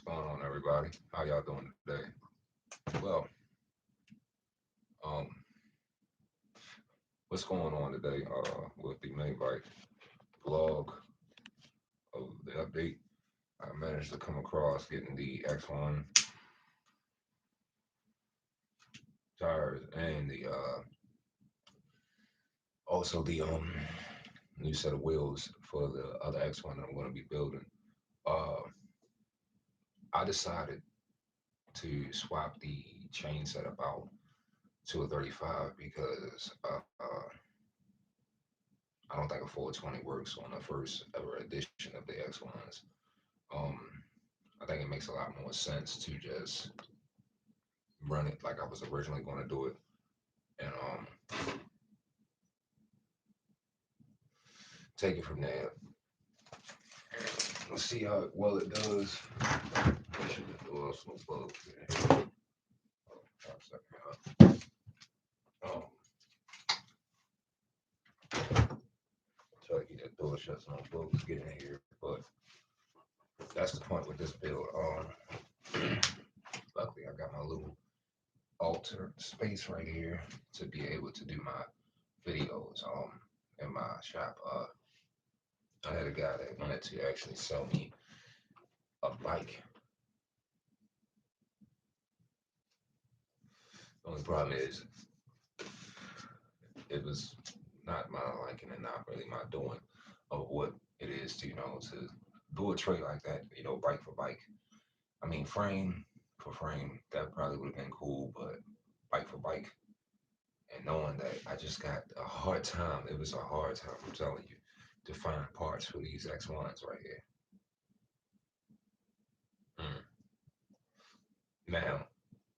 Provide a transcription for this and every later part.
What's going on, everybody? How y'all doing today? Well, um, what's going on today? With the Maybach vlog of the update, I managed to come across getting the X1 tires and the also the new set of wheels for the other X1 that I'm going to be building. Uh, I decided to swap the chain setup out to a 35 because I don't think a 420 works on the first ever edition of the X1s. Um, I think it makes a lot more sense to just run it like I was originally going to do it, and take it from there. Let's see how well it does. I should have thrown off some bugs there. Oh, 1 second. Um, try to get that door shut so no bugs get in here. But that's the point with this build. Luckily I got my little altered space right here to be able to do my videos in my shop. I had a guy that wanted to actually sell me a bike. The only problem is it was not my liking and not really my doing of what it is to, to do a trade like that, bike for bike. I mean, frame for frame, that probably would have been cool, but bike for bike, and knowing that I just got a hard time, it was a hard time, I'm telling you, to find parts for these X1s right here. Mm. Now,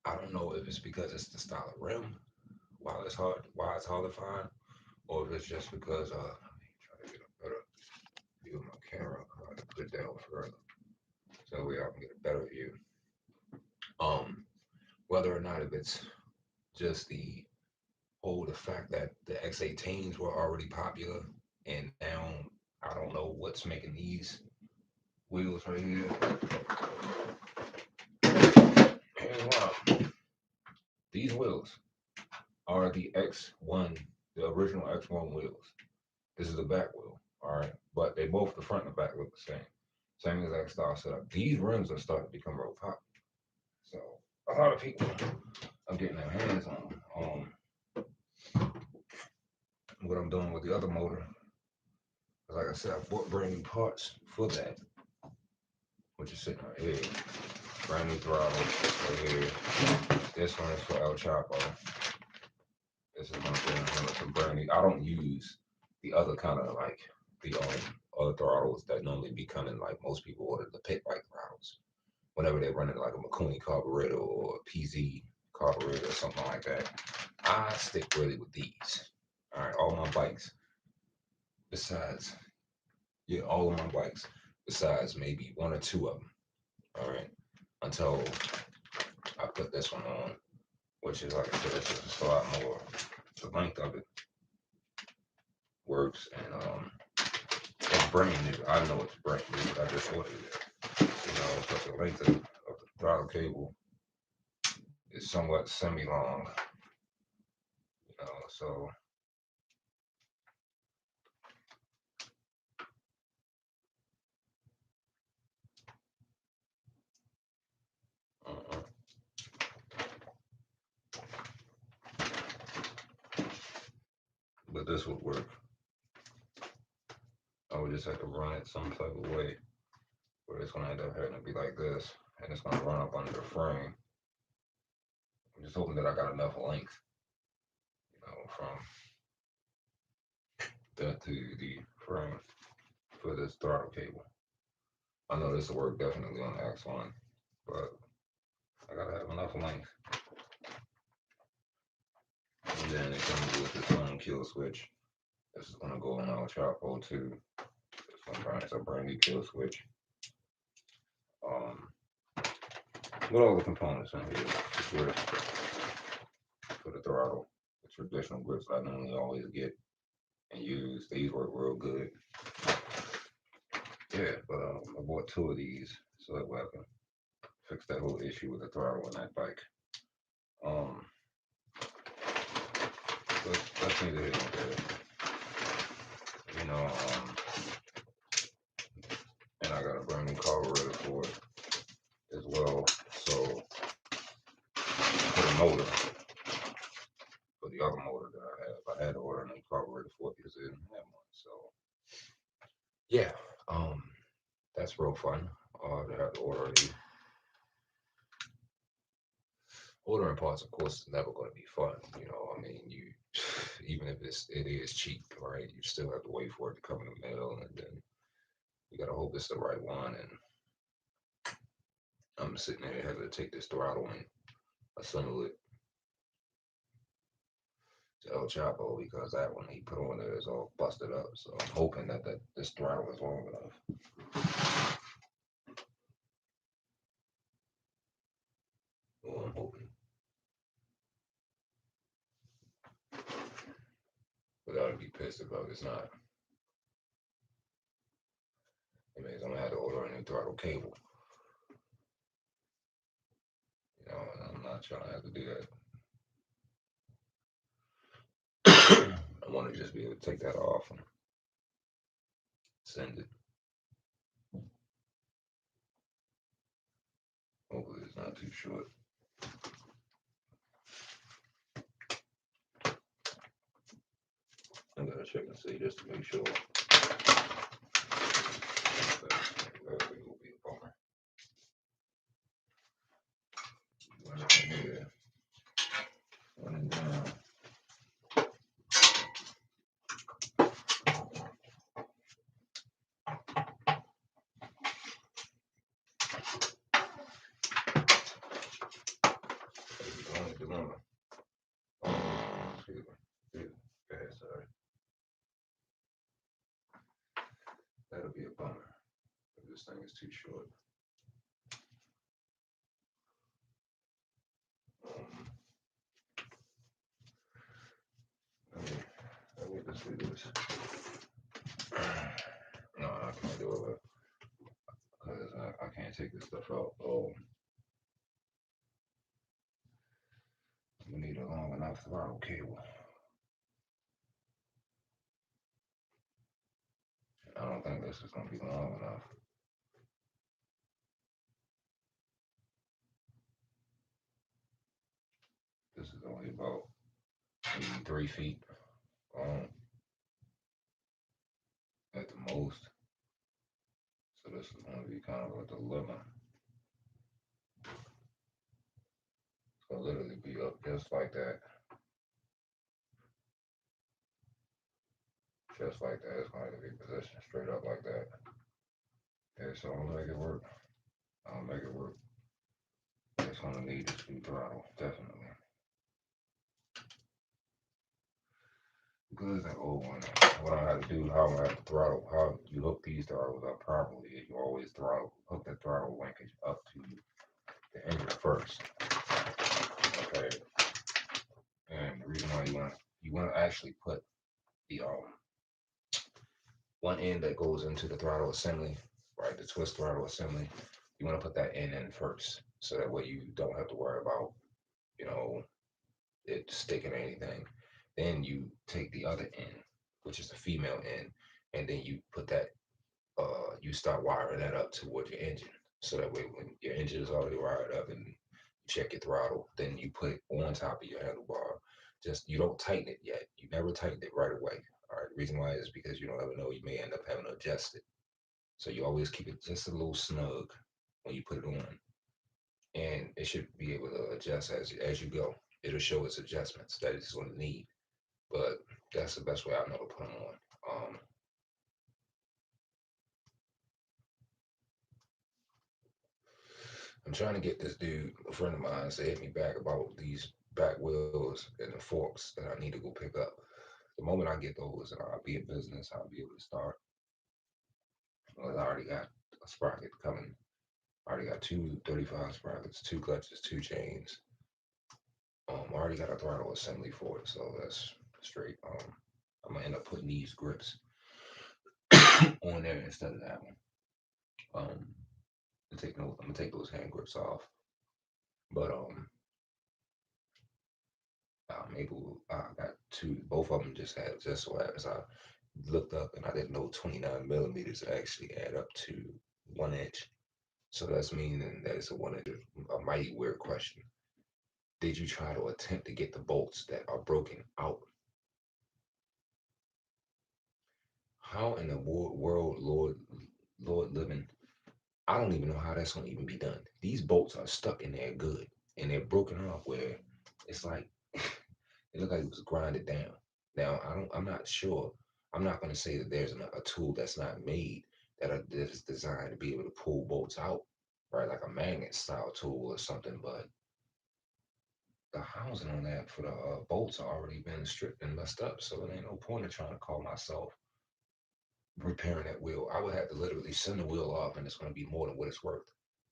I don't know if it's because it's the style of rim, why it's hard to find, or if it's just because let me try to get a better view of my camera. I have to put it down further so we all can get a better view. Um, Whether or not if it's just the fact that the X18s were already popular, and now I don't know what's making these wheels right here. Here's why. These wheels are the X1, the original X1 wheels. This is the back wheel, all right, but they both the front and the back look the same exact style setup. These rims are starting to become real popular, so a lot of people are getting their hands on. What I'm doing with the other motor, like I said, I bought brand new parts for that, which is sitting right here. Brand new throttle right here. This one is for El Chapo. This is one thing. It's a brand new. I don't use the other kind of like the other throttles that normally be coming. Like most people order the pit bike throttles whenever they're running like a Mikuni carburetor or a PZ carburetor or something like that. I stick really with these. All right, all my bikes. Besides, yeah, all of my bikes. Besides maybe one or two of them. All right, until I put this one on, which is like I said, it's just a lot more. The length of it works, and it's brand new. I know it's brand new, but I just ordered it. But the length of the throttle cable is somewhat semi-long. So uh, but this would work. I would just have to run it some type of way where it's gonna end up having to be like this, and it's gonna run up under the frame. I'm just hoping that I got enough length, from that to the frame for this throttle cable. I know this will work definitely on the X1, but I gotta have enough length. And then it comes with its own kill switch. This is gonna go on our Chapo too. It's a brand new kill switch. Um, with all the components in here, the grip for the throttle, the traditional grips I normally always get and use. These work real good. Yeah, but I bought two of these so that way I can fix that whole issue with the throttle on that bike. Um, but that's neither here nor there. You know, and I got a brand new carburetor for it as well. So for the motor, for the other motor that I had to order a new carburetor for it because I didn't have one. So yeah, that's real fun. To have to ordering parts, of course, is never going to be fun. You know, I mean, you even if it is cheap, right? You still have to wait for it to come in the mail, and then you got to hope it's the right one. And I'm sitting there having to take this throttle and assemble it to El Chapo because that one he put on there is all busted up. So I'm hoping that this throttle is long enough. Well, I'm hoping. But I would be pissed if it's not. It means I'm gonna have to order a new throttle cable. You know, and I'm not trying to have to do that. I want to just be able to take that off and send it. Hopefully it's not too short. I'm gonna check and see just to make sure. That will be a bummer. Here, running down. Excuse me. Sorry. That'll be a bummer if this thing is too short. Let me just do this. No, I can't do it because I can't take this stuff out. Oh, we need a long enough throttle cable. I don't think this is going to be long enough. This is only about maybe 3 feet long at the most. So this is going to be kind of a dilemma. It's going to literally be up just like that. Just like that. It's going to be positioned straight up like that. Okay, so I'll make it work. I'll make it work. It's going to need a screw throttle, definitely. Because that old one, what I have to do, how I have to throttle, how you hook these throttles up properly is you always hook the throttle linkage up to the engine first. Okay. And the reason why you want to actually put the one end that goes into the throttle assembly, right? The twist throttle assembly, you want to put that end in first, so that way you don't have to worry about, you know, it sticking anything. Then you take the other end, which is the female end, and then you put that, you start wiring that up towards your engine. So that way, when your engine is already wired up and you check your throttle, then you put it on top of your handlebar. Just you don't tighten it yet. You never tighten it right away. All right. The reason why is because you don't ever know you may end up having to adjust it. So you always keep it just a little snug when you put it on, and it should be able to adjust as you go. It'll show its adjustments that it's going to need. But that's the best way I know to put them on. I'm trying to get this dude, a friend of mine, to hit me back about these back wheels and the forks that I need to go pick up. The moment I get those, and I'll be in business, I'll be able to start. Well, I already got a sprocket coming. I already got two 35 sprockets, two clutches, two chains. I already got a throttle assembly for it, so that's straight. I'm gonna end up putting these grips on there instead of that one. Um, the I'm gonna take those hand grips off. But I'm able. I got two. Both of them just had just so happens I looked up and I didn't know 29 millimeters actually add up to 1 inch. So that's meaning that it's a 1 inch. A mighty weird question. Did you try to attempt to get the bolts that are broken out? How in the world, Lord living? I don't even know how that's gonna even be done. These bolts are stuck in there good, and they're broken off where it's like it looked like it was grinded down. Now I don't. I'm not sure. I'm not gonna say that there's a tool that's not made that is designed to be able to pull bolts out, right? Like a magnet style tool or something. But the housing on that for the bolts are already been stripped and messed up, so it ain't no point in trying to call myself repairing that wheel. I would have to literally send the wheel off, and it's going to be more than what it's worth.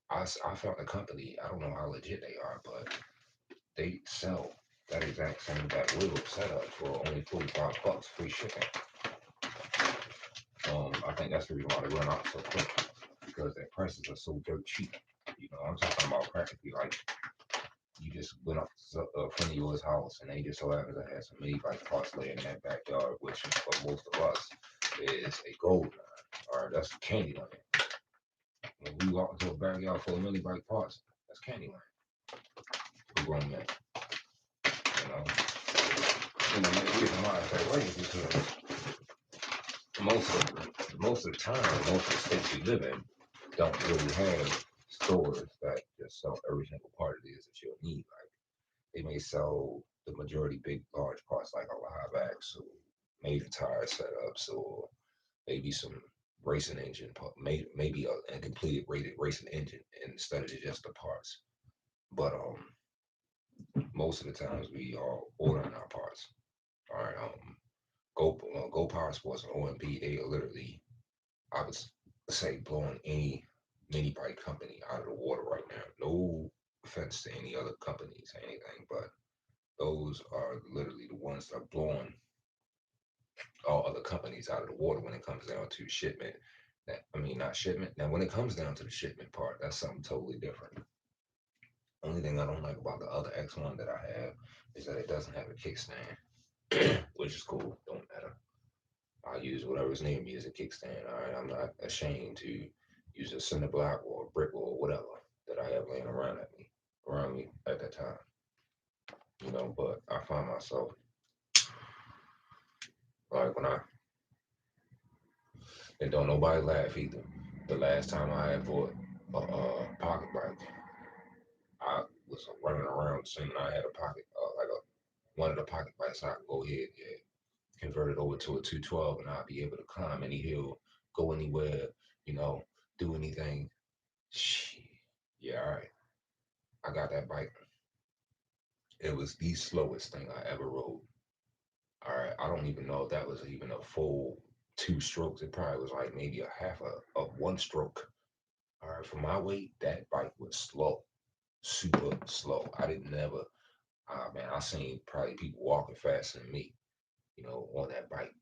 I found a company. I don't know how legit they are, but they sell that exact same that wheel setup for only $45 free shipping. I think that's the reason why they run out so quick because their prices are so dirt cheap. You know, I'm talking about practically like you just went up to a friend of yours house and they just so happens to have some mini bike parts laying in that backyard, which for most of us is a gold mine. All right, that's candy land. When we walk into a backyard full of mini bike parts, that's candy land for grown men. You know, and the reason why it's that way is because most of the time, most of the states we live in don't really have stores that just sell every single part it is that you'll need. Like they may sell the majority big large parts like a live axle, maybe tire setups, or maybe some racing engine, maybe a completed rated racing engine instead of just the parts. But most of the times we are ordering our parts. All right, Go Power Sports and OMB, they are literally, I would say, blowing any mini bike company out of the water right now. No offense to any other companies or anything, but those are literally the ones that are blowing all other companies out of the water when it comes down to shipment. That I mean, not shipment. Now, when it comes down to the shipment part, that's something totally different. Only thing I don't like about the other X1 that I have is that it doesn't have a kickstand, which is cool. Don't matter. I use whatever's near me as a kickstand. All right, I'm not ashamed to use a cinder block or a brick or whatever that I have laying around me at that time. You know, but I find myself like when I and don't nobody laugh either. The last time I had bought a pocket bike, I was running around saying I had a pocket like a one of the pocket bikes. I could go ahead and convert it over to a 212, and I'll be able to climb any hill, go anywhere, you know, do anything. Shit. Yeah, all right. I got that bike. It was the slowest thing I ever rode. All right. I don't even know if that was even a full two strokes. It probably was like maybe a half of one stroke. All right. For my weight, that bike was slow, super slow. I didn't never, man, I seen probably people walking faster than me, you know, on that bike.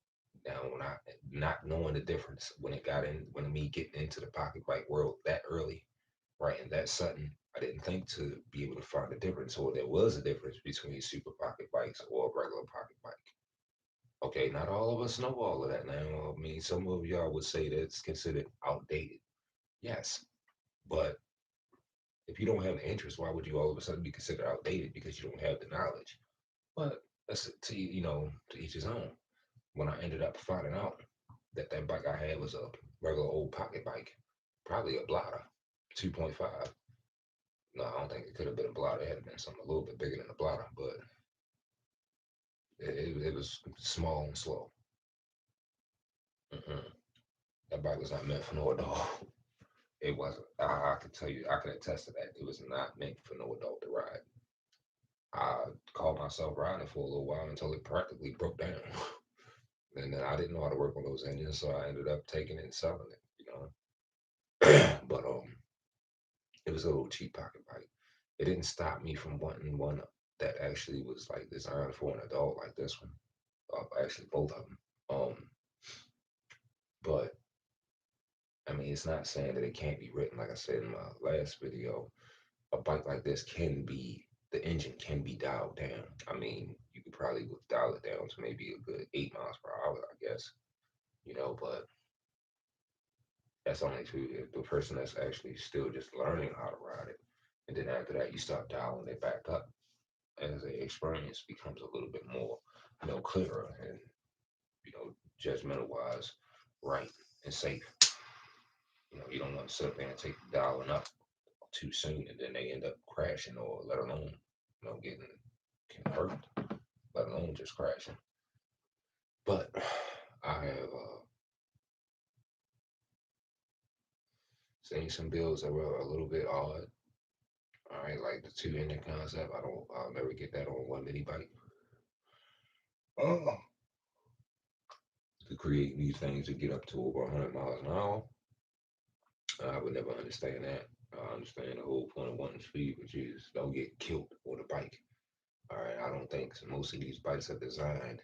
Now, when I not knowing the difference when it got in, when me getting into the pocket bike world that early, right, and that sudden, I didn't think to be able to find a difference, or there was a difference between super pocket bikes or a regular pocket bike. Okay, not all of us know all of that now. I mean, some of y'all would say that's considered outdated. Yes, but if you don't have the interest, why would you all of a sudden be considered outdated because you don't have the knowledge? But that's you know, to each his own. When I ended up finding out that that bike I had was a regular old pocket bike, probably a blotter, 2.5. No, I don't think it could have been a blotter. It had been something a little bit bigger than a blotter, but it was small and slow. Mm-mm. That bike was not meant for no adult. It wasn't. I can tell you, I can attest to that. It was not meant for no adult to ride. I called myself riding for a little while until it practically broke down. And then I didn't know how to work on those engines, so I ended up taking it and selling it, you know. But it was a little cheap pocket bike. It didn't stop me from wanting one that actually was like designed for an adult like this one. Actually, both of them. Um, but I mean, it's not saying that it can't be written. Like I said in my last video, a bike like this can be, the engine can be dialed down. I mean, you could probably dial it down to maybe a good 8 miles per hour, I guess, but that's only to the person that's actually still just learning how to ride it. And then after that, you start dialing it back up as the experience becomes a little bit more, clearer and, judgmental wise, right and safe. You don't want to sit there and take the dialing up too soon and then they end up crashing or let alone, getting hurt, let alone just crashing. But I have seen some builds that were a little bit odd. All right, like the two-engine concept. I'll never get that on one mini bike. Oh. To create these things to get up to over 100 miles an hour, I would never understand that. I understand the whole point of wanting speed, which is don't get killed on a bike. All right, I don't think most of these bikes are designed,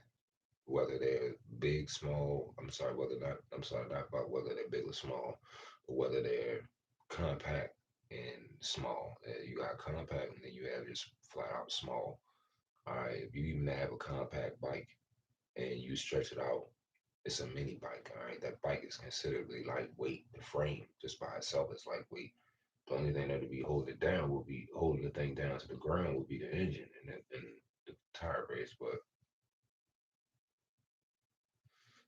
whether they're big, small. I'm sorry, not about whether they're big or small, but whether they're compact and small. You got compact, and then you have just flat out small. All right, if you even have a compact bike and you stretch it out, it's a mini bike. All right, that bike is considerably lightweight. The frame just by itself is lightweight. The only thing that would be holding it down will be holding the thing down to the ground would be the engine and the tire base. But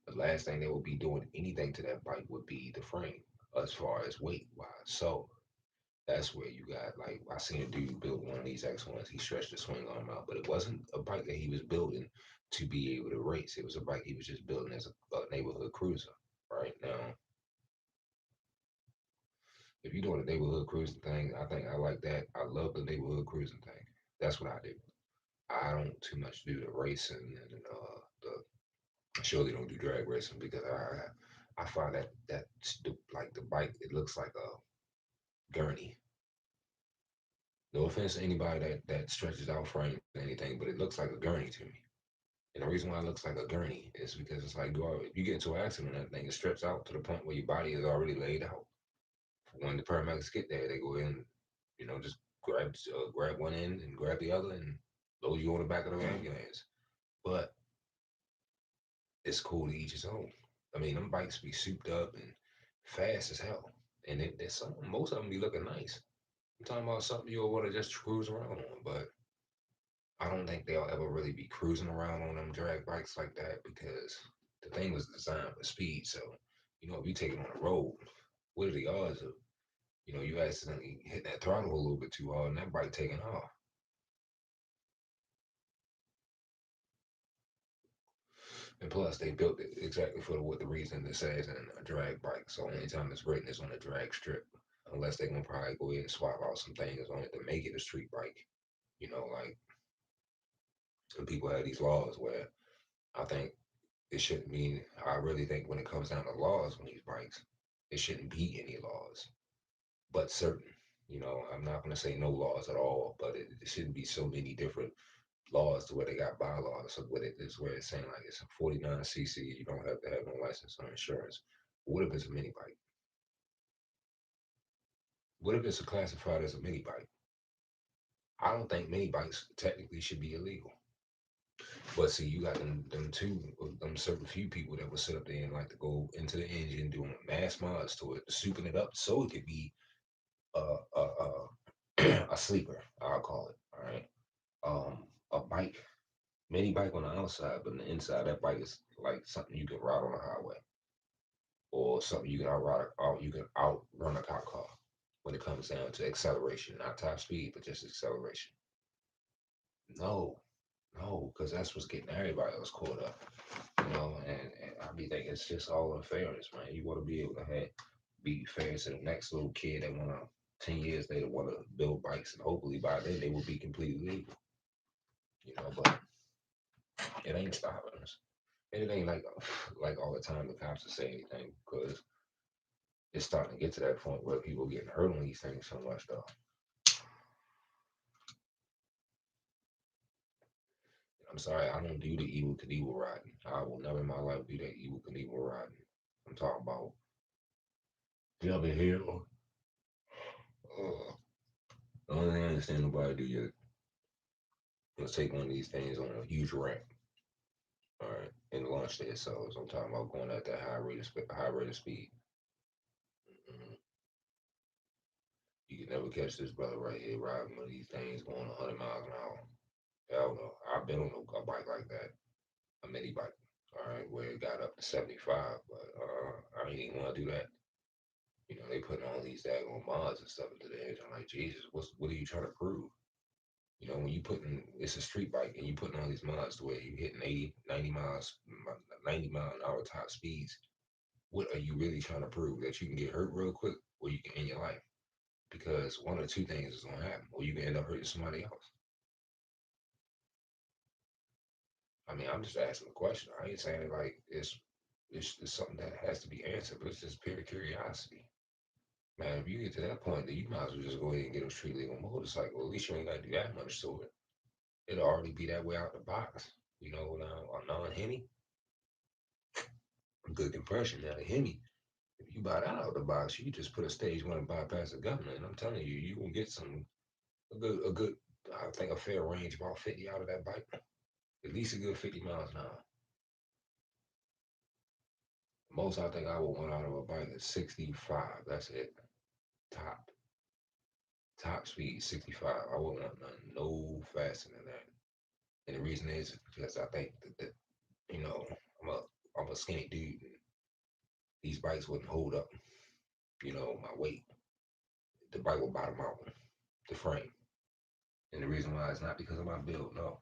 the last thing they would be doing anything to that bike would be the frame, as far as weight wise. So that's where you got, like, I seen a dude build one of these X1s. He stretched the swing arm out, but it wasn't a bike that he was building to be able to race. It was a bike he was just building as a neighborhood cruiser. Right now, if you're doing a neighborhood cruising thing, I think I like that. I love the neighborhood cruising thing. That's what I do. I don't too much do the racing and the. I surely don't do drag racing because I find that like the bike, it looks like a gurney. No offense to anybody that stretches out frames or anything, but it looks like a gurney to me. And the reason why it looks like a gurney is because it's like if you get into an accident, that thing, it stretches out to the point where your body is already laid out. When the paramedics get there, they go in, just grab one end and grab the other and load you on the back of the ambulance. But it's cool to each his own. I mean, them bikes be souped up and fast as hell, and most of them be looking nice. I'm talking about something you'll want to just cruise around on, but I don't think they'll ever really be cruising around on them drag bikes like that because the thing was designed for speed. So, if you take it on the road, what are the odds of, you accidentally hit that throttle a little bit too hard and that bike taking off? And plus, they built it exactly for what the reason it says in a drag bike. So, only time it's written is on a drag strip, unless they're gonna probably go ahead and swap out some things on it to make it a street bike. Like, and people have these laws where I think it shouldn't be. I really think when it comes down to laws on these bikes, it shouldn't be any laws, but certain. I'm not going to say no laws at all, but it shouldn't be so many different laws to where they got bylaws. So what it is where it's saying like it's a 49cc, you don't have to have no license or insurance. What if it's a mini bike? What if it's classified as a mini bike? I don't think mini bikes technically should be illegal. But see, you got them certain few people that will sit up there and like to go into the engine, doing mass mods to it, souping it up so it could be a sleeper. I'll call it. All right, a bike, mini bike on the outside, but on the inside, that bike is like something you can ride on the highway, or something you can outrun a cop car. When it comes down to acceleration, not top speed, but just acceleration. No, no, because that's what's getting everybody else caught up. And I be thinking it's just all unfairness, man. You want to be able to be fair to the next little kid that want to 10 years later want to build bikes, and hopefully by then they will be completely legal. But it ain't stopping us. And it ain't like all the time the cops will say anything because it's starting to get to that point where people are getting hurt on these things so much though. I'm sorry, I don't do the evil Knievel riding. I will never in my life do that evil Knievel riding. I'm talking about jump in here. Uh, the only thing I understand nobody do yet is take one of these things on a huge ramp, all right, and launch themselves. I'm talking about going at that high rate of speed. Mhm. You can never catch this brother right here riding one of these things going 100 miles an hour. Hell no. I've been on a bike like that, a mini bike, all right, where it got up to 75, but I didn't even want to do that. You know, they putting all these daggone mods and stuff into the engine. Like, Jesus, what are you trying to prove? You know, when you putting it's a street bike and you putting all these mods to where you hitting 80, 90 miles, 90-mile-an-hour top speeds, what are you really trying to prove? That you can get hurt real quick or you can end your life? Because one or two things is gonna happen, or you can end up hurting somebody else. I mean, I'm just asking a question. I ain't saying like it's something that has to be answered, but it's just pure curiosity. Man, if you get to that point, then you might as well just go ahead and get a street legal motorcycle. At least you ain't gotta do that much to it. It'll already be that way out the box. You know, now a non-Hemi, good compression. Now the Hemi, if you buy that out of the box, you just put a stage one and bypass the government. And I'm telling you, you will get a good, I think a fair range about 50 out of that bike. At least a good 50 miles an hour. Most I think I would want out of a bike is 65. That's it. Top. Top speed 65. I wouldn't want nothing no faster than that. And the reason is because I think that you know, I'm a I'm a skinny dude and these bikes wouldn't hold up, my weight. The bike will bottom out, the frame. And the reason why is not because of my build, no.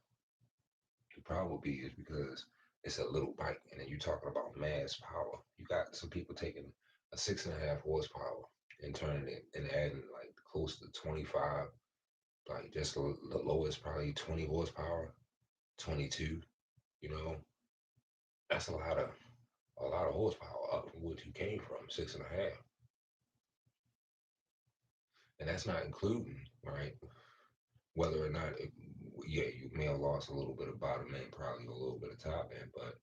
The problem be is because it's a little bike, and then you're talking about mass power. You got some people taking a 6.5 horsepower and turning it and adding like close to 25, like just the lowest probably 20 horsepower, 22. You know, that's a lot of horsepower up from what you came from, 6.5, and that's not including right whether or not yeah, you may have lost a little bit of bottom end, probably a little bit of top end, but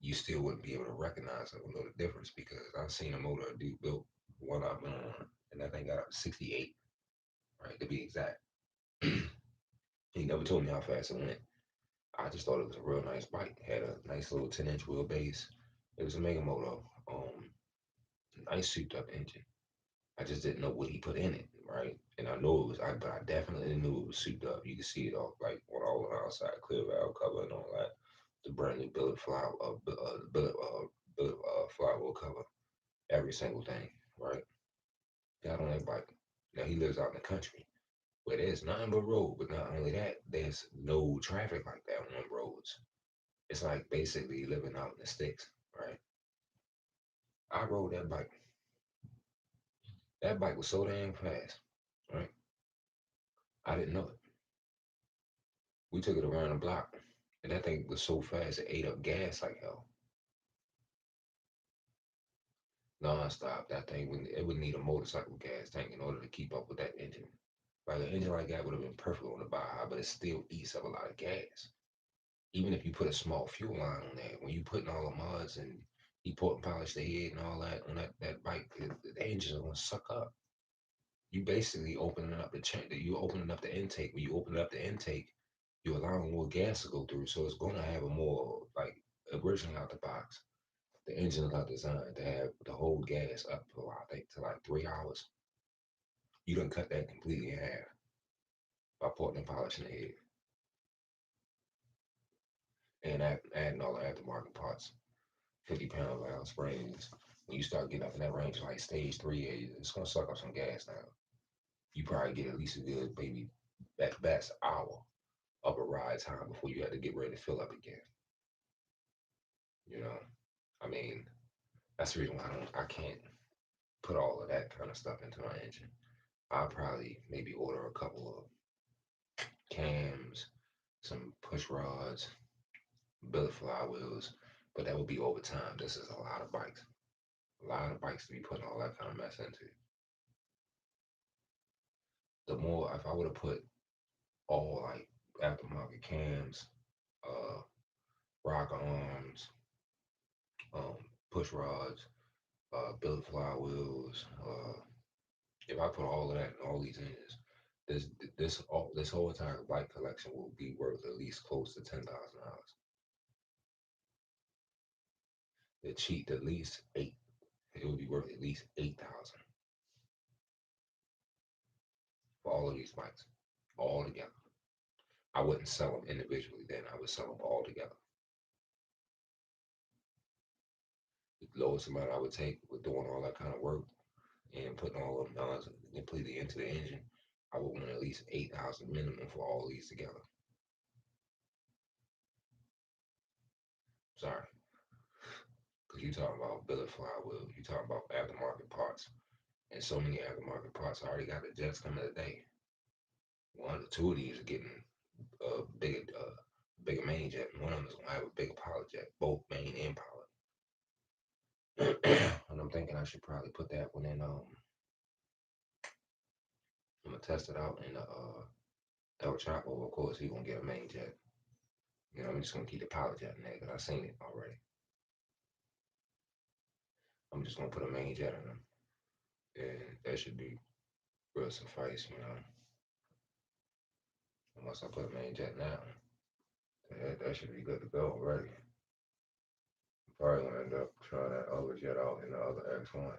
you still wouldn't be able to recognize it or know the difference because I've seen a motor a dude built one I've been on, and that thing got up to 68, right, to be exact. He never told me how fast it went. I just thought it was a real nice bike. Had a nice little 10-inch wheelbase. It was a Mega Moto, nice souped up engine. I just didn't know what he put in it, right? And I know it was, but I definitely knew it was souped up. You could see it all on the outside, clear valve cover and all that. The brand new billet flywheel cover, every single thing, right? Got on that bike. Now he lives out in the country where there's nothing but road, but not only that, there's no traffic like that on roads. It's like basically living out in the sticks, right? I rode that bike. That bike was so damn fast, right? I didn't know it. We took it around the block, and that thing was so fast it ate up gas like hell, non-stop. That thing it would need a motorcycle gas tank in order to keep up with that engine. Like an engine like that would have been perfect on the Baja, but it still eats up a lot of gas. Even if you put a small fuel line on that, when you putting all the mods and you put and polish the head and all that on that bike, the engines are gonna suck up. You basically opening up the chain. You opening up the intake. When you open up the intake, you're allowing more gas to go through, so it's gonna have a more like originally out the box. The engine is not designed to have the whole gas up for I think to like 3 hours. You don't cut that completely in half by putting and polishing the head and adding all the aftermarket parts. 50 pound valve springs. When you start getting up in that range, like stage three, it's gonna suck up some gas now. You probably get at least a good maybe at best hour of a ride time before you have to get ready to fill up again. You know, I mean, that's the reason why I can't put all of that kind of stuff into my engine. I'll probably maybe order a couple of cams, some push rods, billet flywheels, but that would be over time. This is a lot of bikes to be putting all that kind of mess into. The more, if I would have put all like aftermarket cams, uh, rocker arms, push rods. billet fly wheels. If I put all of that in all these engines, this this whole entire bike collection will be worth at least close to $10,000. The cheap, at least eight. It would be worth at least 8,000 for all of these bikes, all together. I wouldn't sell them individually. Then I would sell them all together. The lowest amount I would take with doing all that kind of work and putting all of them completely into the engine, I would want at least 8,000 minimum for all these together. Sorry, because you talking about billet flywheel, you talking about aftermarket parts, and so many aftermarket parts. I already got the jets coming today. One of the two of these are getting a bigger main jet, and one of them is gonna have a bigger pilot jet, both main and pilot. And I'm thinking I should probably put that one in. I'm gonna test it out in the El Chapo. Of course, he's gonna get a main jet. You know, I'm just gonna keep the pilot jet in there because I've seen it already. I'm just gonna put a main jet in them, and that should be real suffice. You know, and once I put a main jet now, that should be good to go already. I'm probably gonna end up trying that other jet out in the other X1.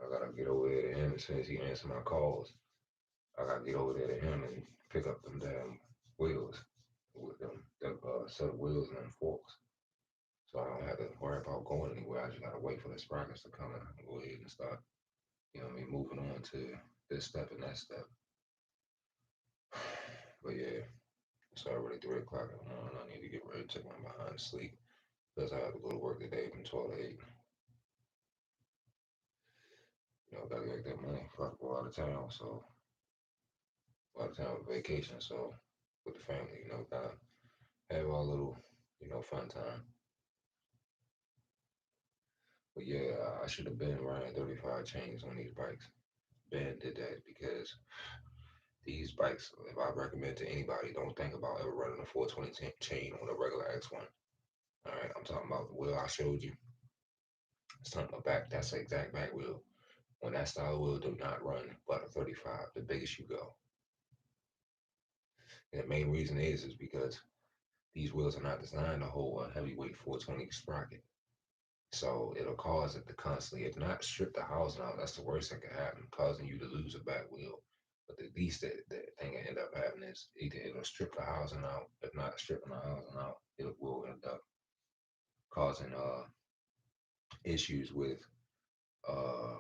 I gotta get over there to him as soon as he answers my calls. I gotta get over there to him and pick up them damn wheels with them set of wheels and them forks. So I don't have to worry about going anywhere. I just gotta wait for the sprockets to come and I can go ahead and start, moving on to this step and that step. But yeah, it's already 3 o'clock in the morning. I need to get ready to take my behind to sleep because I have to go to work today from 12 to 8. Gotta get that money before I go out of town. So out of town with vacation. So with the family, gotta have our little, fun time. But yeah, I should have been running 35 chains on these bikes. Ben did that because these bikes, if I recommend to anybody, don't think about ever running a 420 chain on a regular X1. All right, I'm talking about the wheel I showed you. It's talking about back. That's the exact back wheel. On that style of wheel, do not run but a 35, the biggest you go. And the main reason is because these wheels are not designed to hold a heavyweight 420 sprocket. So it'll cause it to constantly, if not strip the housing out, that's the worst that could happen, causing you to lose a back wheel. But the least the thing that end up happening is either it'll strip the housing out, if not stripping the housing out, it will end up causing issues with uh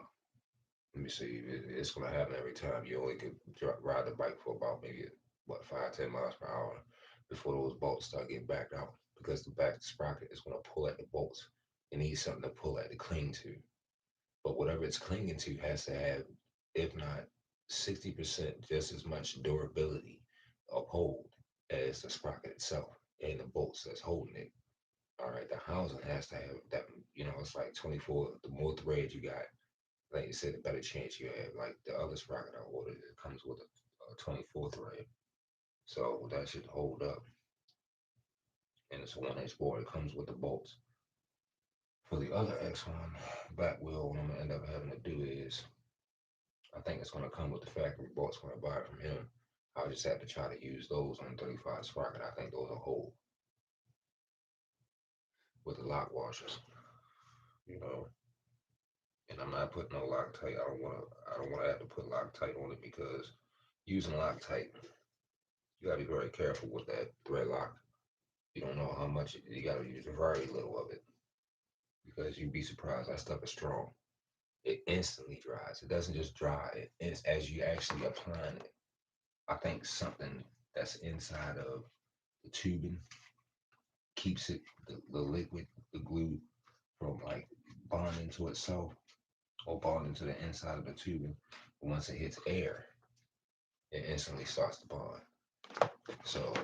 let me see, it's gonna happen every time. You only could ride the bike for about maybe what 5-10 miles per hour before those bolts start getting backed out because the back sprocket is gonna pull at the bolts. It needs something to pull at to cling to. But whatever it's clinging to has to have, if not 60%, just as much durability of hold as the sprocket itself and the bolts that's holding it. All right, the housing has to have that. It's like 24. The more thread you got, like you said, the better chance you have. Like the other sprocket I ordered, it comes with a 24 thread, so that should hold up. And it's a 1 inch board. It comes with the bolts. For the other X1 back wheel, what I'm gonna end up having to do is I think it's going to come with the factory bolts when I buy it from him. I'll just have to try to use those on 35 sprocket. I think those are whole with the lock washers, you know. And I'm not putting no Loctite. I don't want to have to put Loctite on it because using Loctite, you got to be very careful with that thread lock. You don't know how much you got to use very little of it because you'd be surprised. That stuff is strong. It instantly dries. It doesn't just dry. It's as you actually applying it. I think something that's inside of the tubing keeps the liquid, the glue, from like bonding to itself or bonding to the inside of the tubing. But once it hits air, it instantly starts to bond. So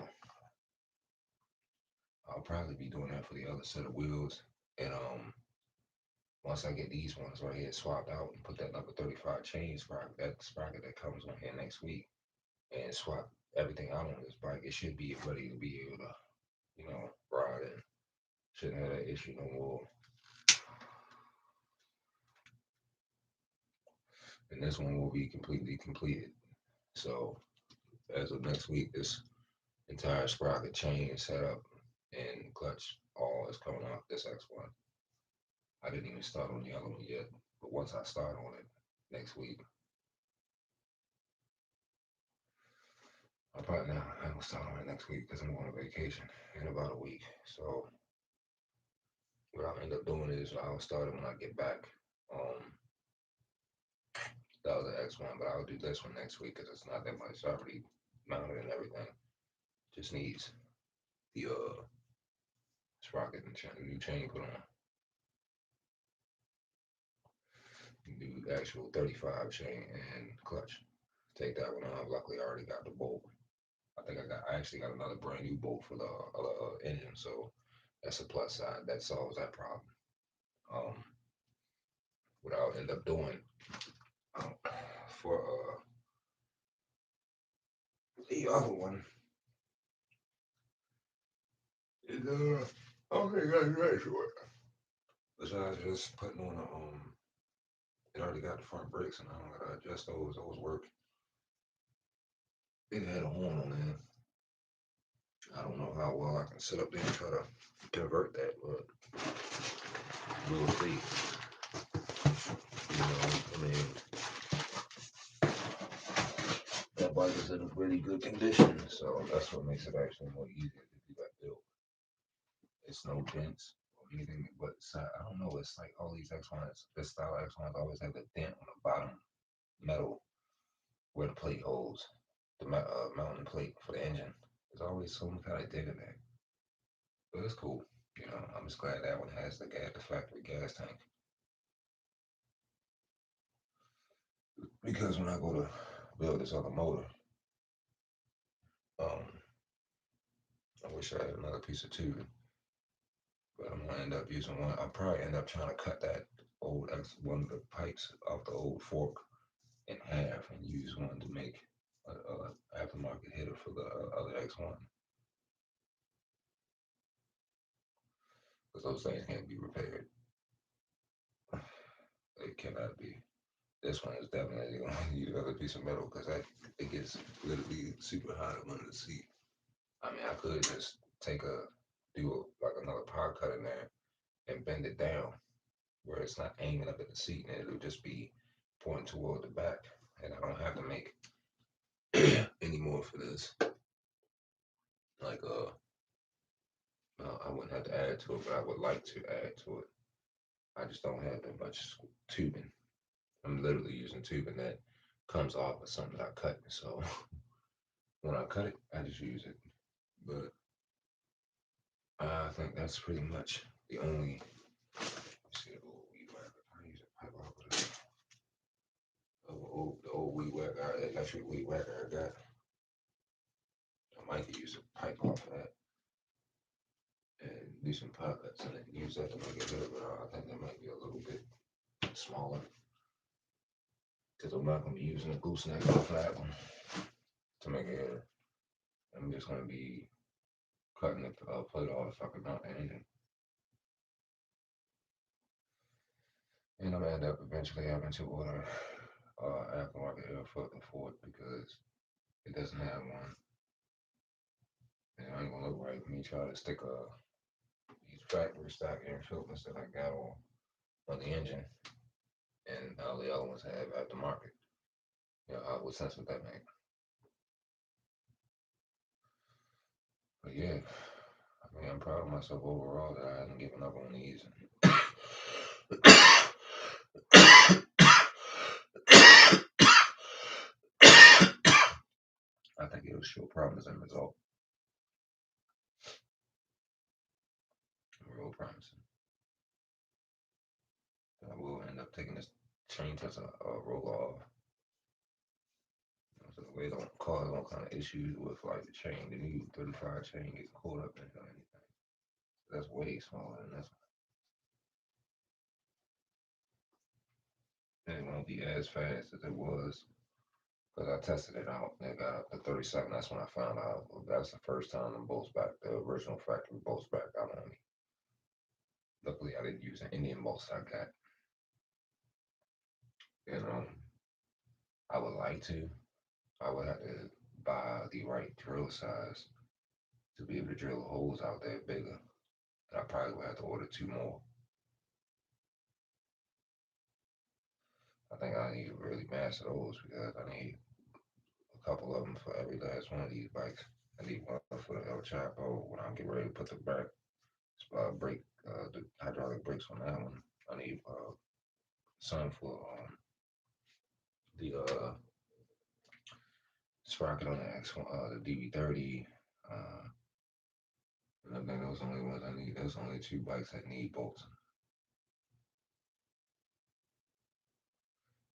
I'll probably be doing that for the other set of wheels. And once I get these ones right here swapped out and put that number 35 chain sprocket, that sprocket that comes on here next week, and swap everything out on this bike, it should be ready to be able to, ride in. Shouldn't have that issue no more. and this one will be completely completed. So as of next week, this entire sprocket chain set up and clutch all is coming off this X1. I didn't even start on the other one yet, but once I start on it next week, I'll probably now I will start on it next week because I'm going on vacation in about a week. So what I'll end up doing is I'll start it when I get back. Um, the other X1, but I'll do this one next week because it's not that much. It's already mounted and everything. Just needs the sprocket and new chain put on. New actual 35 chain and clutch. Take that one off. Luckily, I already got the bolt. I actually got another brand new bolt for the other engine, so that's a plus side. That solves that problem. Um, what I'll end up doing um, for the other one is I don't think that's right for it. Besides just putting on a it already got the front brakes and I don't gotta adjust those. Those work. It had a horn on there. I don't know how well I can sit up there and try to convert that, but we'll see. I mean, that bike is in really good condition, so that's what makes it actually more easier to do that build. It's no dents or anything, but I don't know. It's like all these X1s, this style X1s always have a dent on the bottom metal where the plate holds the mounting plate for the engine. There's always some kind of dent in there, but it's cool. I'm just glad that one has the factory gas tank because when I go to build this other motor, um, I wish I had another piece of tubing, but I'm gonna end up using one. I'll probably end up trying to cut that one of the pipes off the old fork in half and use one to make a aftermarket header for the other X1 because those things can't be repaired. They cannot be. This one is definitely going to need another piece of metal because it gets literally super hot up under the seat. I mean, I could just like another power cut in there and bend it down where it's not aiming up at the seat and it'll just be pointing toward the back, and I don't have to make any more for this. Like I wouldn't have to add to it, but I would like to add to it. I just don't have that much tubing. I'm literally using tubing that comes off of something that I cut. So when I cut it, I just use it. But I think that's pretty much the only. See the old weed whacker. I use a pipe off of the old weed whacker, electric weed whacker I got. I might use a pipe off of that and do some pipettes and then use that to make it better. But I think that might be a little bit smaller because I'm not going to be using a gooseneck off of that one to make it. I'm just going to be cutting the plate off so I can mount the engine. And I'm gonna end up eventually having to order aftermarket air filter for it because it doesn't have one. And it ain't gonna look right when you try to stick these factory stock air filters that I got on the engine, and all the other ones have aftermarket. What sense would that make? But yeah, I mean, I'm proud of myself overall that I haven't given up on these. I think it'll show promise as a result. Real promising. I will end up taking this chain test roll off. So the way don't cause all kind of issues with like the chain. The new 35 chain gets caught up in it or anything. That's way smaller than this one. And it won't be as fast as it was because I tested it out. It got up to 37. That's when I found out that's the first time the bolts back, the original factory bolts back out on me. Luckily, I didn't use an Indian bolts I got. And like to, I would have to buy the right drill size to be able to drill holes out there bigger. And I probably would have to order two more. I think I need to really master those because I need a couple of them for every last one of these bikes. I need one for the El Chapo when I get ready to put the brake, the hydraulic brakes on that one. I need some for the sprocket on the X1, the DB30. Uh, and I think those are the only ones I need. There's only two bikes that need bolts.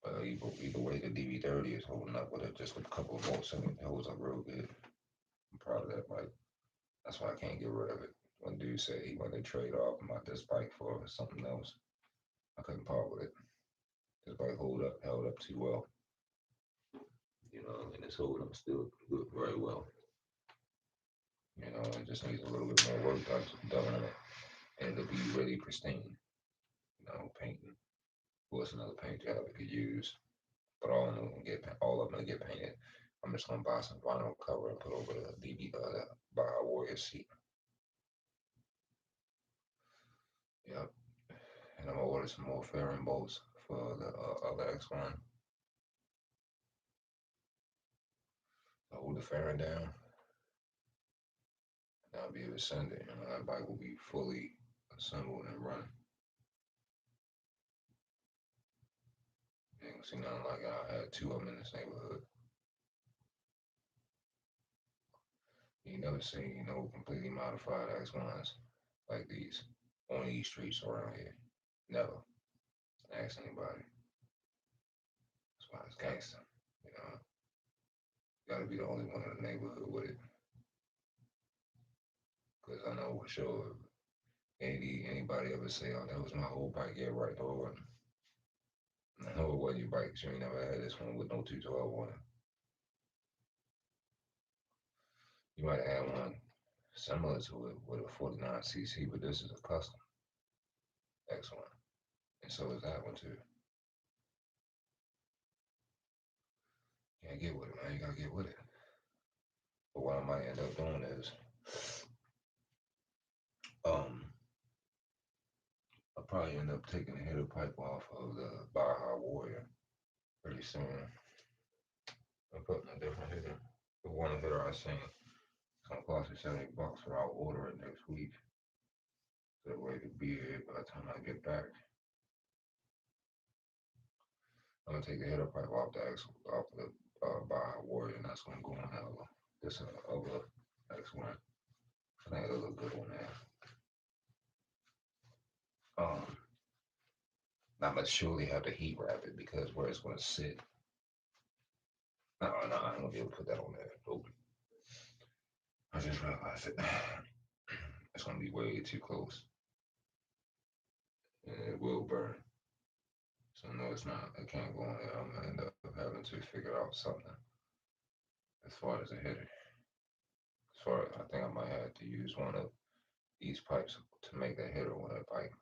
But either way, the DB30 is holding up with it just with a couple of bolts in it. It holds up real good. I'm proud of that bike. That's why I can't get rid of it. When dude said he wanted to trade off my this bike for something else, I couldn't part with it. This bike held up too well. You know, and it's holding up still good, very well. You know, it just needs a little bit more work done on it, and it'll be really pristine. You know, painting. What's another paint job I could use? But all of them get painted. I'm just gonna buy some vinyl cover and put over the DB by Warrior seat. Yep. And I'm gonna order some more fairing bolts for the other X1. Hold the fairing down, and I'll be able to send it. You know, that bike will be fully assembled and running. You ain't gonna see nothing like it. I had two of them in this neighborhood. You never seen, completely modified X1s like these on these streets around here. Never. Ask anybody. That's why it's gangster. You know, you gotta be the only one in the neighborhood with it. Cause I know for sure anybody ever say, "Oh, that was my whole bike." Yeah, right. No, it wasn't. No, it wasn't your bike. 'Cause you ain't never had this one with no 212 on it. You might have had one similar to it with a 49cc, but this is a custom X1, and so is that one too. You can't get with it, man. You gotta get with it. But what I might end up doing is, um, I'll probably end up taking the header pipe off of the Baja Warrior pretty soon. I'm putting a different header. The one header I seen it's gonna cost me $70, but I'll order it next week. So that way it'll be here by the time I get back. I'm gonna take the header pipe off the Baja Warrior, and that's gonna go on this other X1. I think it'll look good on there. Um, I'm gonna surely have to heat wrap it because where it's gonna sit. No, I ain't gonna be able to put that on there. Nope. I just realized it. It's gonna be way too close, and it will burn. So no, it's not. It can't go on there. I'm gonna end up having to figure out something as far as a header. As far as I think I might have to use one of these pipes to make that header on that pipe.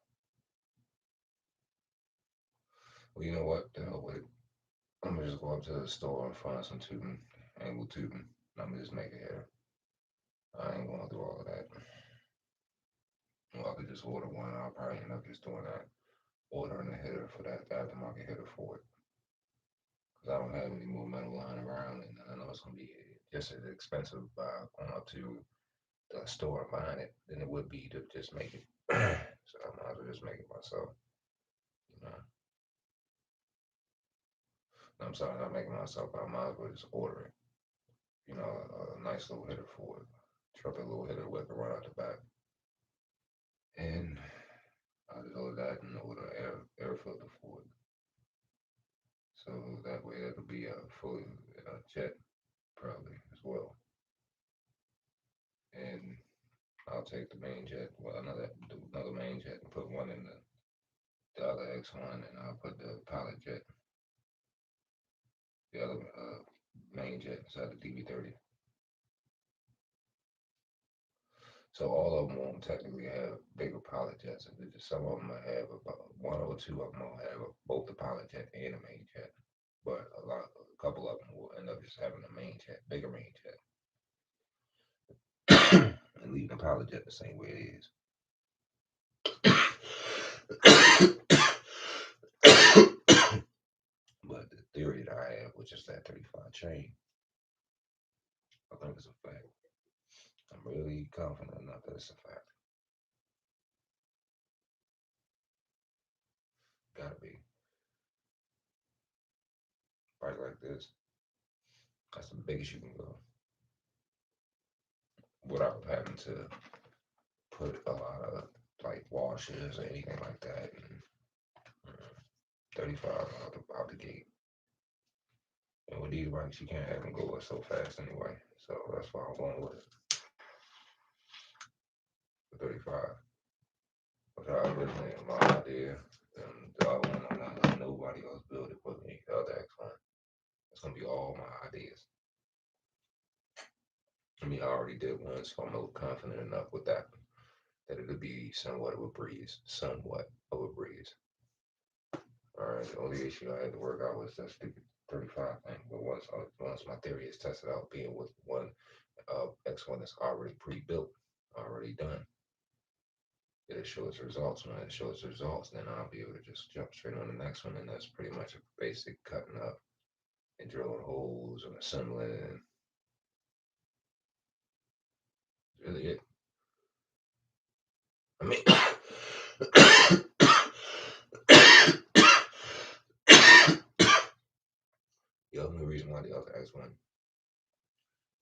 Well, you know what? The hell with it. I'm gonna just go up to the store and find some tubing, angle tubing. And I'm gonna just make a header. I ain't going through all of that. Well, I could just order one. I'll probably end up just doing that. Ordering a header for that, the aftermarket header for it. Because I don't have any more metal lying around, and I know it's gonna be just as expensive by going up to the store and buying it than it would be to just make it. So I might as well just make it myself. You know, I'm sorry, not making myself, but I might as well just order it. You know, a nice little hitter for it, trumpet little hitter with a run out the back, and I just order that and order air filter for it. So that way it'll be a fully jet probably as well, and I'll take the main jet, well another main jet and put one in the other X1, and I'll put the pilot jet, the other main jet inside the DB30. So all of them won't technically have bigger pilot jets. Some of them will have about one or two of them will have both the pilot jet and the main jet. But a couple of them will end up just having a main jet, bigger main jet, and leaving the pilot jet the same way it is. But the theory that I have, which is that 35 chain, I think it's a fact. I'm really confident enough that it's a fact. Gotta be. Bike like this, that's the biggest you can go without having to put a lot of like washers or anything like that. And, 35 out the gate. And with these bikes, you can't have them go so fast anyway. So that's why I'm going with the 35. Which I originally my idea. And the other one, I'm not letting nobody else build it but me. The other X1. It's going to be all my ideas. I mean, I already did one, so I'm confident enough with that it'll be somewhat of a breeze. Somewhat of a breeze. All right. The only issue I had to work out was that stupid 35 thing. But once my theory is tested out, being with one X1 that's already pre-built, already done, it'll show its results. When it shows results, then I'll be able to just jump straight on the next one, and that's pretty much a basic cutting up and drilling holes and assembling. And really it. I mean, the only reason why the other X1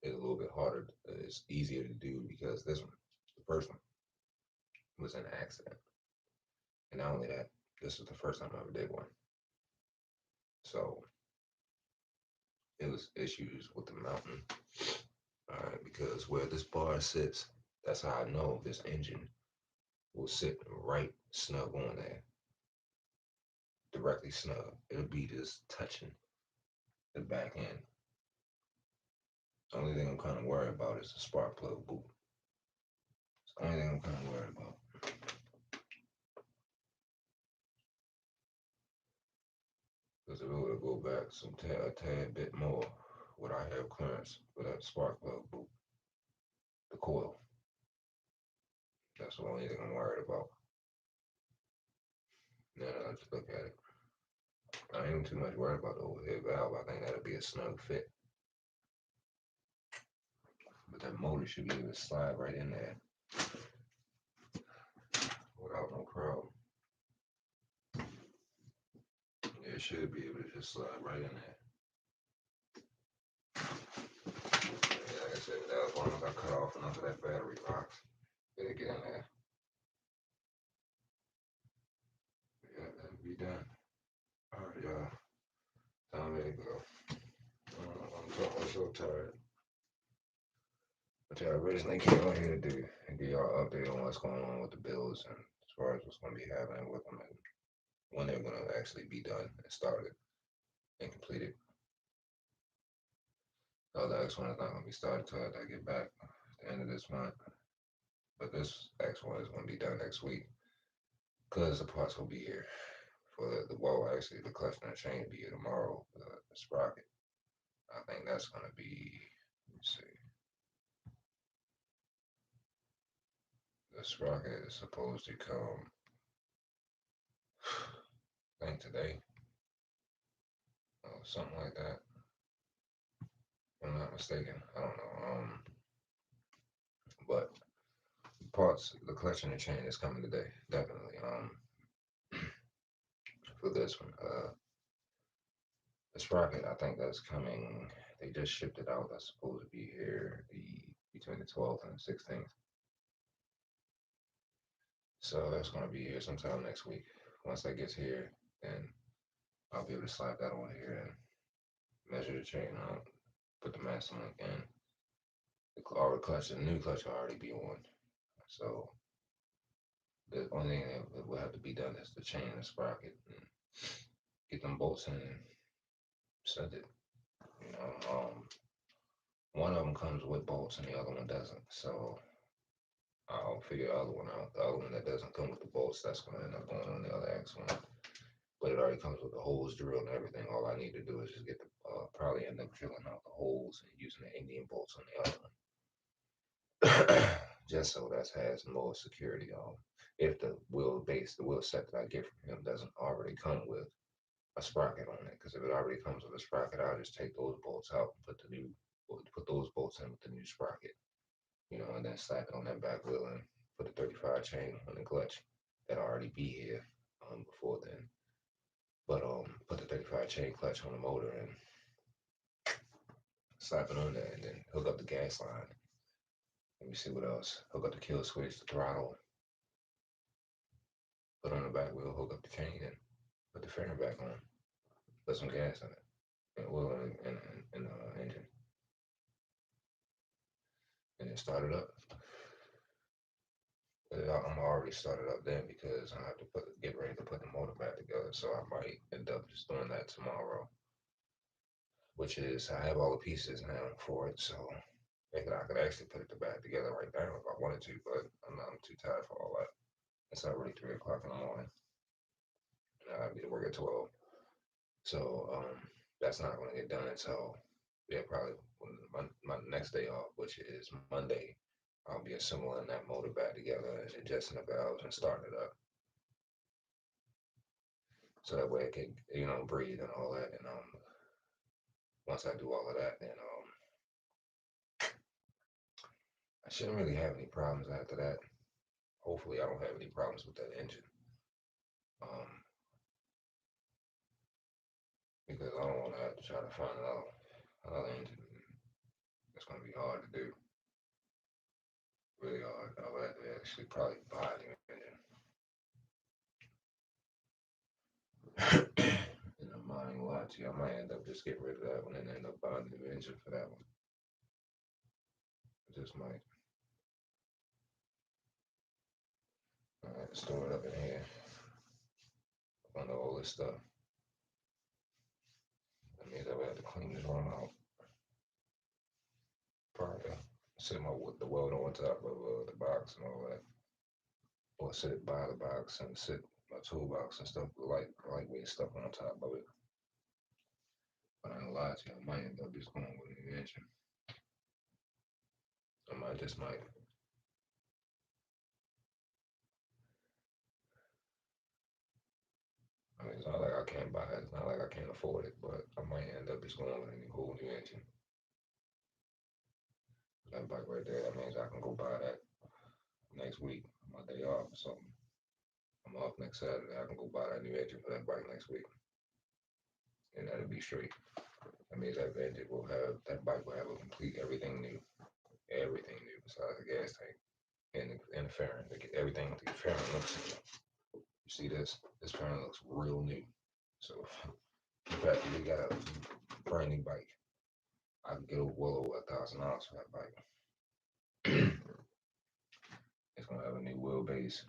is a little bit harder, it's easier to do because this one, the first one, was an accident. And not only that, this was the first time I ever did one. So it was issues with the mountain. All right, because where this bar sits, that's how I know this engine will sit right snug on there, directly snug. It'll be just touching the back end. The only thing I'm kind of worried about is the spark plug boot. It's the only thing I'm kind of worried about. Because if it were to go back a tad bit more, would I have clearance for that spark plug boot? The coil. That's the only thing I'm worried about. Now that I just look at it, I ain't too much worried about the overhead valve. I think that'll be a snug fit. But that motor should be able to slide right in there without no problem. It should be able to just slide right in there. Yeah, like I said, that was one I cut off enough of that battery box. It'll get in there. Yeah, that'll be done. All right, y'all. Time to go. I'm so tired. But yeah, I originally came on here to do and give y'all an update on what's going on with the bills and as far as what's going to be happening with them and when they're going to actually be done and started and completed. The other X1 is not going to be started until I get back at the end of this month. But this X1 is going to be done next week because the parts will be here for well, actually, the clutch and the chain will be here tomorrow. The sprocket. I think that's going to be, let me see. The sprocket is supposed to come, I think today, something like that. If I'm not mistaken. I don't know. But parts, the clutch and the chain is coming today, definitely. For this one, the sprocket, I think that's coming. They just shipped it out. That's supposed to be here between the 12th and the 16th. So that's going to be here sometime next week. Once that gets here, then I'll be able to slap that on here and measure the chain out, put the master link in. The new clutch will already be on. So the only thing that will have to be done is the chain and the sprocket and get them bolts in and send it. You know, one of them comes with bolts and the other one doesn't. So I'll figure the other one out. The other one that doesn't come with the bolts, that's going to end up going on the other X1. But it already comes with the holes drilled and everything. All I need to do is just get the probably up drilling out the holes and using the Indian bolts on the other one, just so that has more security. If the wheel set that I get from him doesn't already come with a sprocket on it, because if it already comes with a sprocket, I'll just take those bolts out and put those bolts in with the new sprocket, and then slap it on that back wheel and put the 35 chain on the clutch that already be here before then. But put the 35 chain clutch on the motor and slap it on there, and then hook up the gas line. Let me see what else. Hook up the kill switch, the throttle, put on the back wheel, hook up the chain, and put the fairing back on. Put some gas in it, and oil in the engine, and then start it up. I'm already started up then because I have to get ready to put the motor back together. So I might end up just doing that tomorrow, which is I have all the pieces now for it. So I could actually put it back together right now if I wanted to, but I'm too tired for all that. It's already 3 o'clock in the morning. And I'll be to work at 12. So that's not going to get done until probably my next day off, which is Monday. I'll be assembling that motor back together and adjusting the valves and starting it up. So that way I can, breathe and all that. And once I do all of that, then I shouldn't really have any problems after that. Hopefully, I don't have any problems with that engine. Um, because I don't want to have to try to find another engine. It's going to be hard to do. Really hard. I would have to actually probably buy a new engine. And I'm not even lie to you, I might end up just getting rid of that one and end up buying a new engine for that one. I just might. I have to store it up in here under all this stuff. That means I would have to clean this one out. Probably sit the weld on top of the box and all that, or sit by the box and sit my toolbox and stuff, lightweight stuff on top of it. But I ain't lie to you, I might end up just going with a new engine. I just might. I mean, it's not like I can't buy it. It's not like I can't afford it, but I might end up just going with a whole new engine. That bike right there, that means I can go buy that next week, my day off or something. I'm off next Saturday. I can go buy that new engine for that bike next week, and that'll be straight. That means that bike will have a complete everything new besides the gas tank and the fairing. Everything with the fairing looks new. You see this? This fairing looks real new. So in fact, we got a brand new bike. I can get well over $1,000 for that bike. It's gonna have a new wheelbase.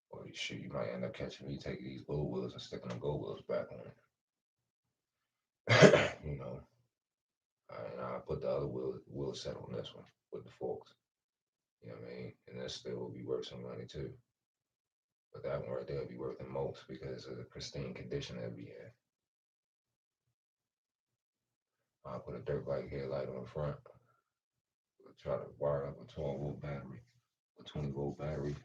Or you might end up catching me taking these gold wheels and sticking the gold wheels back on it. And I put the other wheel set on this one with the forks. You know what I mean? And that still will be worth some money too. But that one right there will be worth the most because of the pristine condition that we in. I'll put a dirt bike headlight on the front. We'll try to wire up a 12-volt battery, a 20-volt battery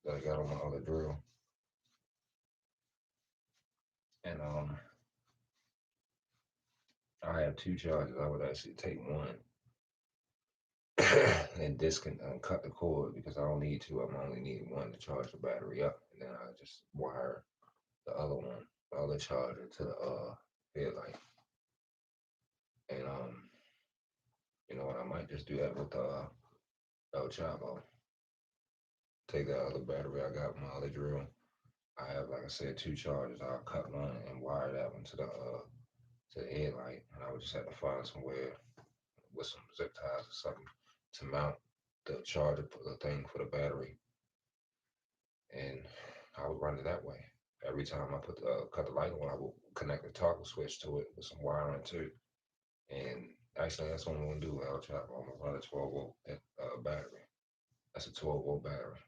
that I got on my other drill. And I have 2 chargers. I would actually take one and cut the cord because I don't need two. I'm only need one to charge the battery up, and then I just wire the other one, the other charger to the headlight. And what, I might just do that with El Chavo. Take that other battery I got with my other drill. I have, like I said, 2 chargers. I'll cut one and wire that one to the headlight, and I would just have to find somewhere with some zip ties or something to mount the charger the thing for the battery, and I would run it that way. Every time I cut the light on, I will connect the toggle switch to it with some wiring too. And actually, that's what I'm gonna do. I'm gonna run a 12-volt battery. That's a 12-volt battery.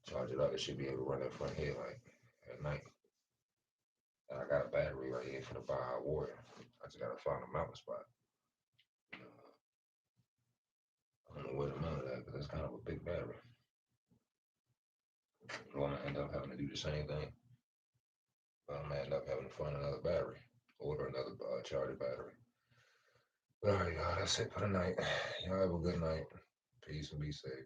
Charge it up. It should be able to run that front headlight at night. got a battery right here for the buy water. I just gotta find a mountain spot. I don't know where to mount it at, because it's kind of a big battery. Well, I'm gonna end up having to do the same thing. But I'm gonna end up having to find another battery, order another charger battery. But all right, y'all, that's it for the night. Y'all have a good night. Peace and be safe.